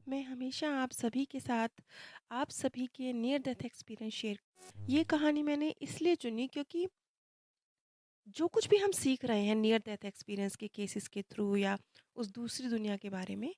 मैं हमेशा आप सभी के साथ आप सभी के नियर डेथ एक्सपीरियंस शेयर ये कहानी मैंने इसलिए चुनी क्योंकि जो कुछ भी हम सीख रहे हैं नियर डेथ एक्सपीरियंस के केसेस के थ्रू या उस दूसरी दुनिया के बारे में,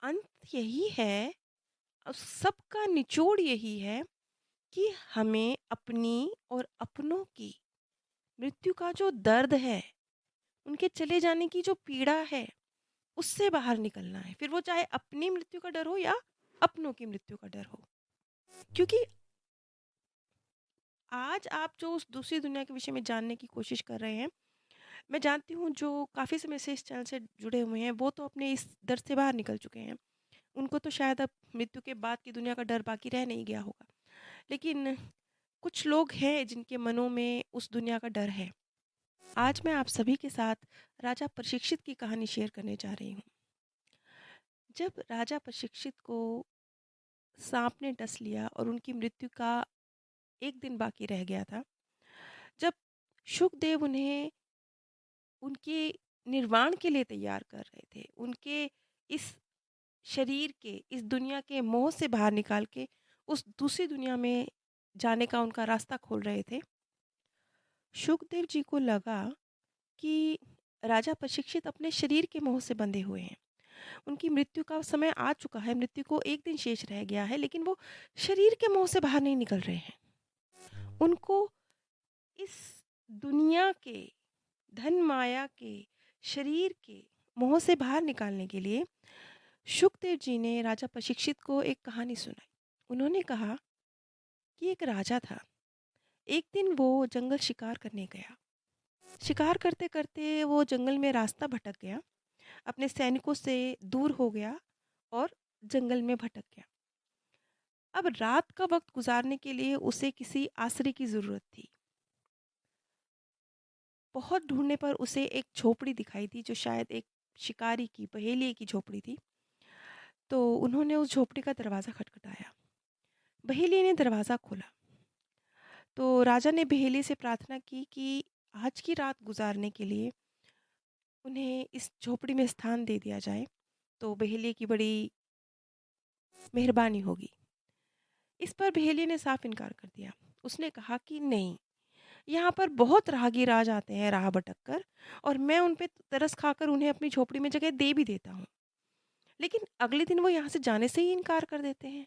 अंत यही है, सबका निचोड़ यही है कि हमें अपनी और अपनों की मृत्यु का जो दर्द है, उनके चले जाने की जो पीड़ा है, उससे बाहर निकलना है। फिर वो चाहे अपनी मृत्यु का डर हो या अपनों की मृत्यु का डर हो। क्योंकि आज आप जो उस दूसरी दुनिया के विषय में जानने की कोशिश कर रहे हैं, मैं जानती हूँ जो काफ़ी समय से इस चैनल से जुड़े हुए हैं, वो तो अपने इस दर से बाहर निकल चुके हैं। उनको तो शायद अब मृत्यु के बाद की दुनिया का डर बाकी रह नहीं गया होगा। लेकिन कुछ लोग हैं जिनके मनों में उस दुनिया का डर है। आज मैं आप सभी के साथ राजा परीक्षित की कहानी शेयर करने जा रही हूँ। जब राजा परीक्षित को सांप ने डस लिया और उनकी मृत्यु का एक दिन बाकी रह गया था, जब शुकदेव उन्हें उनके निर्वाण के लिए तैयार कर रहे थे, उनके इस शरीर के, इस दुनिया के मोह से बाहर निकाल के उस दूसरी दुनिया में जाने का उनका रास्ता खोल रहे थे, शुकदेव जी को लगा कि राजा परीक्षित अपने शरीर के मोह से बंधे हुए हैं। उनकी मृत्यु का समय आ चुका है, मृत्यु को एक दिन शेष रह गया है, लेकिन वो शरीर के मोह से बाहर नहीं निकल रहे हैं। उनको इस दुनिया के, धन माया के, शरीर के मोह से बाहर निकालने के लिए शुकदेव जी ने राजा परीक्षित को एक कहानी सुनाई। उन्होंने कहा कि एक राजा था। एक दिन वो जंगल शिकार करने गया। शिकार करते करते वो जंगल में रास्ता भटक गया, अपने सैनिकों से दूर हो गया और जंगल में भटक गया। अब रात का वक्त गुजारने के लिए उसे किसी आश्रय की ज़रूरत थी। बहुत ढूंढने पर उसे एक झोपड़ी दिखाई दी जो शायद एक शिकारी की, पहेली की झोपड़ी थी। तो उन्होंने उस झोपड़ी का दरवाज़ा खटखटाया। बहेली ने दरवाज़ा खोला। तो राजा ने बहेली से प्रार्थना की कि आज की रात गुजारने के लिए उन्हें इस झोपड़ी में स्थान दे दिया जाए, तो बहेली की बड़ी मेहरबानी होगी। इस पर बहेली ने साफ इनकार कर दिया। उसने कहा कि नहीं, यहाँ पर बहुत राहगीर आ जाते हैं राह भटक कर, और मैं उन पे तरस खाकर उन्हें अपनी झोपड़ी में जगह दे भी देता हूँ। लेकिन अगले दिन वो यहाँ से जाने से ही इनकार कर देते हैं।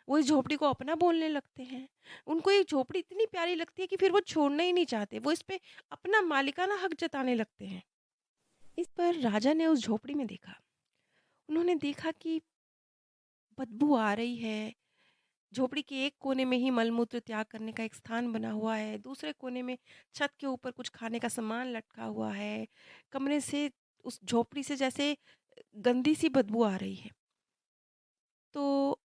वो इस झोपड़ी को अपना बोलने लगते हैं। उनको ये झोपड़ी इतनी प्यारी लगती है कि फिर वो छोड़ना ही नहीं चाहते। वो इस पे अपना मालिकाना हक जताने लगते हैं। इस पर राजा ने उस झोपड़ी में देखा। उन्होंने देखा कि बदबू आ रही है। झोपड़ी के एक कोने में ही मलमूत्र त्याग करने का एक स्थान बना हुआ है। दूसरे कोने में छत के ऊपर कुछ खाने का सामान लटका हुआ है। कमरे से, उस झोपड़ी से जैसे गंदी सी बदबू आ रही है। तो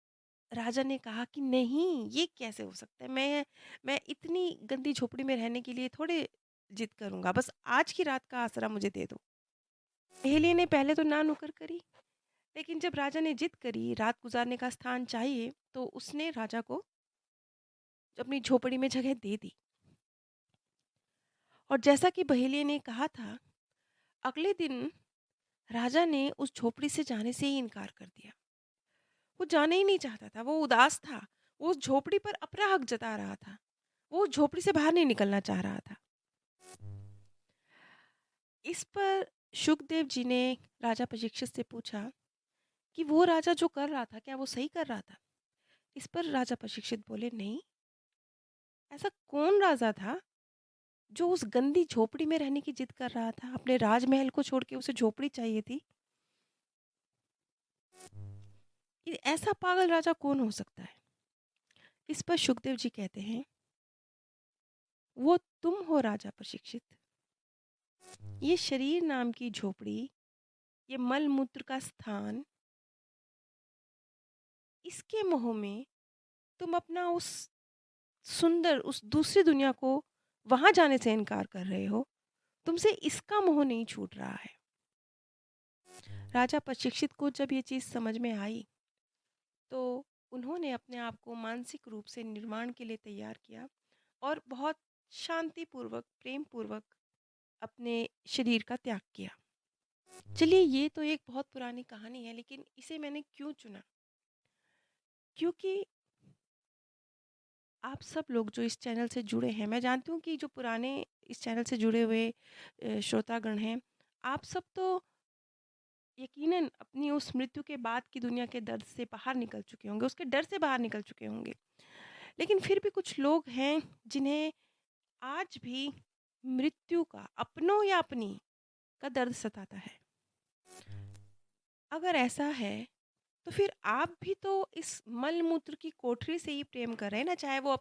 राजा ने कहा कि नहीं, ये कैसे हो सकता है? मैं इतनी गंदी झोपड़ी में रहने के लिए थोड़े जिद करूँगा, बस आज की रात का आसरा मुझे दे दो। पहेली ने पहले तो ना नुकर करी, लेकिन जब राजा ने जिद करी, रात गुजारने का स्थान चाहिए, तो उसने राजा को अपनी झोपड़ी में जगह दे दी। और जैसा कि बहेलिया ने कहा था, अगले दिन राजा ने उस झोपड़ी से जाने से ही इनकार कर दिया। वो जाना ही नहीं चाहता था, वो उदास था। वो उस झोपड़ी पर अपना हक जता रहा था। वो उस झोपड़ी से बाहर नहीं निकलना चाह रहा था। इस पर शुकदेव जी ने राजा परीक्षित से पूछा कि वो राजा जो कर रहा था, क्या वो सही कर रहा था? इस पर राजा परीक्षित बोले, नहीं, ऐसा कौन राजा था जो उस गंदी झोपड़ी में रहने की जिद कर रहा था? अपने राजमहल को छोड़ के उसे झोपड़ी चाहिए थी। ये ऐसा पागल राजा कौन हो सकता है? इस पर शुकदेव जी कहते हैं, वो तुम हो राजा परीक्षित। ये शरीर नाम की झोपड़ी, ये मल मूत्र का स्थान, इसके मोह में तुम अपना उस सुंदर, उस दूसरी दुनिया को वहां जाने से इनकार कर रहे हो। तुमसे इसका मोह नहीं छूट रहा है। राजा परीक्षित को जब ये चीज़ समझ में आई, तो उन्होंने अपने आप को मानसिक रूप से निर्माण के लिए तैयार किया और बहुत शांतिपूर्वक, प्रेम पूर्वक अपने शरीर का त्याग किया। चलिए, ये तो एक बहुत पुरानी कहानी है, लेकिन इसे मैंने क्यों चुना? क्योंकि आप सब लोग जो इस चैनल से जुड़े हैं, मैं जानती हूँ कि जो पुराने इस चैनल से जुड़े हुए श्रोतागण हैं, आप सब तो यकीनन अपनी उस मृत्यु के बाद की दुनिया के दर्द से बाहर निकल चुके होंगे, उसके डर से बाहर निकल चुके होंगे। लेकिन फिर भी कुछ लोग हैं जिन्हें आज भी मृत्यु का, अपनों या अपनी, का दर्द सताता है। अगर ऐसा है, तो फिर आप भी तो इस मल-मूत्र की कोठरी से ही प्रेम कर रहे हैं ना, चाहे वो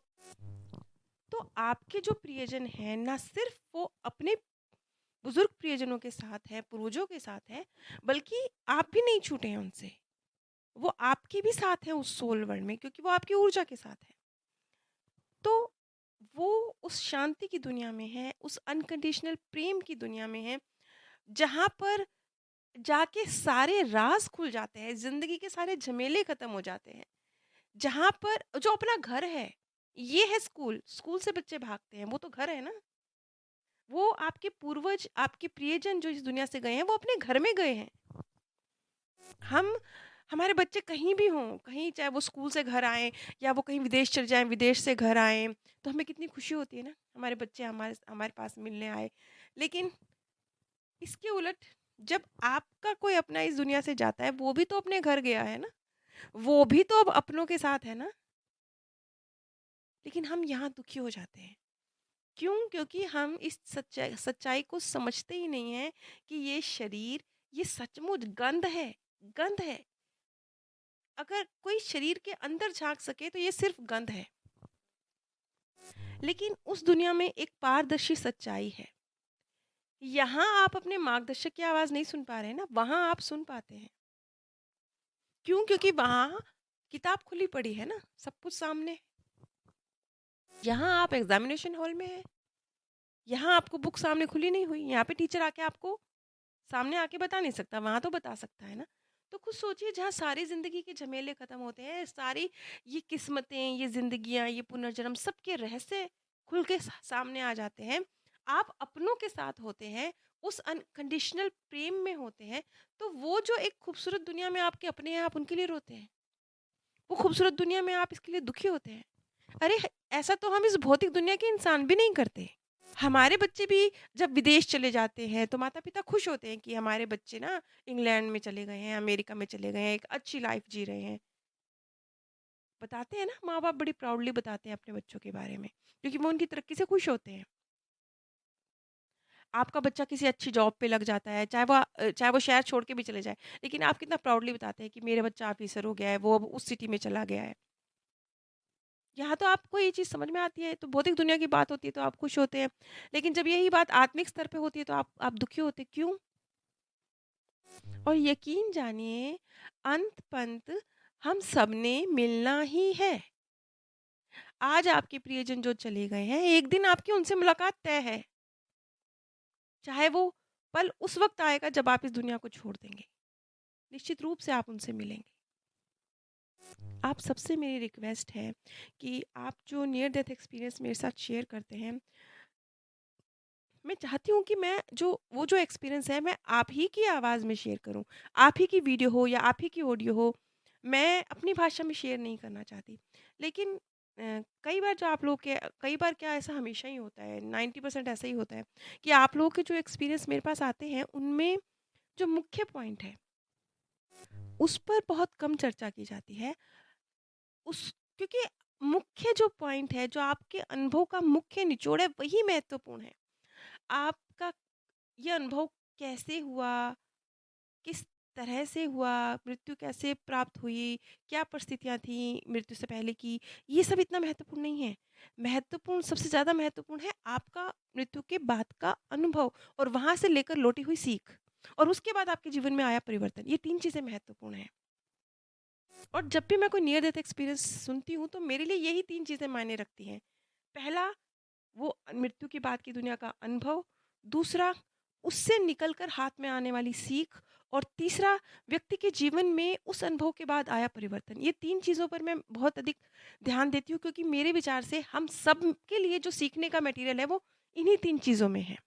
तो आपके जो प्रियजन हैं, ना सिर्फ़ वो अपने बुज़ुर्ग प्रियजनों के साथ हैं, पूर्वजों के साथ हैं, बल्कि आप भी नहीं छूटे हैं उनसे। वो आपके भी साथ हैं उस सोल वर्ल्ड में, क्योंकि वो आपकी ऊर्जा के साथ हैं। तो वो उस शांति की दुनिया में है, उस अनकंडीशनल प्रेम की दुनिया में है, जहाँ पर जाके सारे राज़ खुल जाते हैं, ज़िंदगी के सारे झमेले ख़त्म हो जाते हैं। जहाँ पर जो अपना घर है, ये है स्कूल, स्कूल से बच्चे भागते हैं, वो तो घर है ना। वो आपके पूर्वज, आपके प्रियजन जो इस दुनिया से गए हैं, वो अपने घर में गए हैं। हम हमारे बच्चे कहीं भी हों, कहीं चाहे वो स्कूल से घर आएँ या वो कहीं विदेश चले जाएँ, विदेश से घर आएँ, तो हमें कितनी खुशी होती है ना, हमारे बच्चे हमारे हमारे पास मिलने आए। लेकिन इसके उलट जब आपका कोई अपना इस दुनिया से जाता है, वो भी तो अपने घर गया है ना, वो भी तो अब अपनों के साथ है ना, लेकिन हम यहाँ दुखी हो जाते हैं। क्यों? क्योंकि हम इस सच्चाई को समझते ही नहीं हैं कि ये शरीर, ये सचमुच गंध है। अगर कोई शरीर के अंदर झाँक सके तो ये सिर्फ़ गंध है। लेकिन उस दुनिया में एक पारदर्शी सच्चाई है। यहाँ आप अपने मार्गदर्शक की आवाज़ नहीं सुन पा रहे हैं ना, वहाँ आप सुन पाते हैं। क्यों? क्योंकि वहाँ किताब खुली पड़ी है ना, सब कुछ सामने है। यहाँ आप एग्ज़ामिनेशन हॉल में हैं, यहाँ आपको बुक सामने खुली नहीं हुई, यहाँ पे टीचर आके आपको सामने आके बता नहीं सकता, वहाँ तो बता सकता है ना। तो खुद सोचिए, जहाँ सारी ज़िंदगी के झमेले ख़त्म होते हैं, सारी ये किस्मतें, ये ज़िंदगियाँ, ये पुनर्जन्म, सबके रहस्य खुल के सामने आ जाते हैं। आप अपनों के साथ होते हैं, उस अनकंडीशनल प्रेम में होते हैं, तो वो जो एक खूबसूरत दुनिया में आपके अपने हैं, आप उनके लिए रोते हैं। वो खूबसूरत दुनिया में आप इसके लिए दुखी होते हैं। अरे! ऐसा तो हम इस भौतिक दुनिया के इंसान भी नहीं करते। हमारे बच्चे भी जब विदेश चले जाते हैं, तो माता-पिता खुश होते हैं कि हमारे बच्चे ना इंग्लैंड में चले गए हैं, अमेरिका में चले गए हैं, एक अच्छी लाइफ़ जी रहे हैं। बताते हैं ना, माँ-बाप बड़ी प्राउडली बताते हैं अपने बच्चों के बारे में, क्योंकि वो उनकी तरक्की से खुश होते हैं। आपका बच्चा किसी अच्छी जॉब पे लग जाता है, चाहे वो शहर छोड़ के भी चले जाए, लेकिन आप कितना प्राउडली बताते हैं कि मेरा बच्चा ऑफ़िसर हो गया है, वो अब उस सिटी में चला गया है। यहाँ तो आपको ये चीज़ समझ में आती है, तो भौतिक दुनिया की बात होती है तो आप खुश होते हैं। लेकिन जब यही बात आत्मिक स्तर पे होती है तो आप दुखी होते हैं, क्यों? और यकीन जानिए, अंत-पंत हम सबने मिलना ही है। आज आपके प्रियजन जो चले गए हैं, एक दिन आपकी उनसे मुलाकात तय है। चाहे वो पल उस वक़्त आएगा जब आप इस दुनिया को छोड़ देंगे। निश्चित रूप से आप उनसे मिलेंगे। आप सबसे मेरी रिक्वेस्ट है कि आप जो नियर डेथ एक्सपीरियंस मेरे साथ शेयर करते हैं, मैं चाहती हूँ कि मैं जो वो जो एक्सपीरियंस है, मैं आप ही की आवाज़ में शेयर करूँ। आप ही की वीडियो हो या आप ही की ऑडियो हो, मैं अपनी भाषा में शेयर नहीं करना चाहती। लेकिन कई बार जो आप लोग के कई बार क्या, ऐसा हमेशा ही होता है, 90% ऐसा ही होता है कि आप लोगों के जो एक्सपीरियंस मेरे पास आते हैं, उनमें जो मुख्य पॉइंट है, उस पर बहुत कम चर्चा की जाती है। उस क्योंकि मुख्य जो पॉइंट है, जो आपके अनुभव का मुख्य निचोड़ है, वही महत्वपूर्ण है। आपका ये अनुभव कैसे हुआ? किस तरह से हुआ? मृत्यु कैसे प्राप्त हुई? क्या परिस्थितियाँ थीं मृत्यु से पहले की? ये सब इतना महत्वपूर्ण नहीं है। महत्वपूर्ण, सबसे ज़्यादा महत्वपूर्ण है आपका मृत्यु के बाद का अनुभव और वहाँ से लेकर लौटी हुई सीख, और उसके बाद आपके जीवन में आया परिवर्तन। ये 3 चीज़ें महत्वपूर्ण हैं। और जब भी मैं कोई नियर डेथ एक्सपीरियंस सुनती हूँ, तो मेरे लिए यही 3 चीज़ें मायने रखती हैं। पहला, वो मृत्यु के बाद की दुनिया का अनुभव, दूसरा उससे निकल कर हाथ में आने वाली सीख, और तीसरा व्यक्ति के जीवन में उस अनुभव के बाद आया परिवर्तन। ये 3 चीज़ों पर मैं बहुत अधिक ध्यान देती हूँ, क्योंकि मेरे विचार से हम सब के लिए जो सीखने का मटेरियल है, वो इन्हीं 3 चीज़ों में है।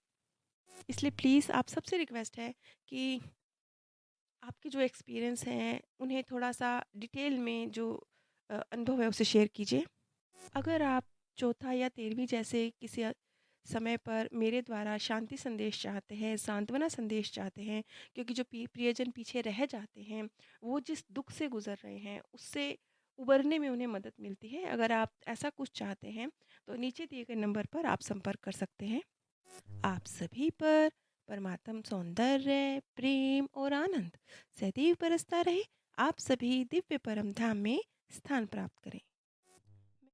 इसलिए प्लीज़ आप सबसे रिक्वेस्ट है कि आपके जो एक्सपीरियंस हैं, उन्हें थोड़ा-सा डिटेल में जो अनुभव है उसे शेयर कीजिए। अगर आप चौथा या 13वीं जैसे किसी समय पर मेरे द्वारा शांति संदेश चाहते हैं, सांत्वना संदेश चाहते हैं, क्योंकि जो प्रियजन पीछे रह जाते हैं, वो जिस दुःख से गुज़र रहे हैं, उससे उबरने में उन्हें मदद मिलती है। अगर आप ऐसा कुछ चाहते हैं, तो नीचे दिए गए नंबर पर आप संपर्क कर सकते हैं। आप सभी पर परमात्म सौंदर्य, प्रेम और आनंद सदैव बरसता रहे। आप सभी दिव्य परम धाम में स्थान प्राप्त करें।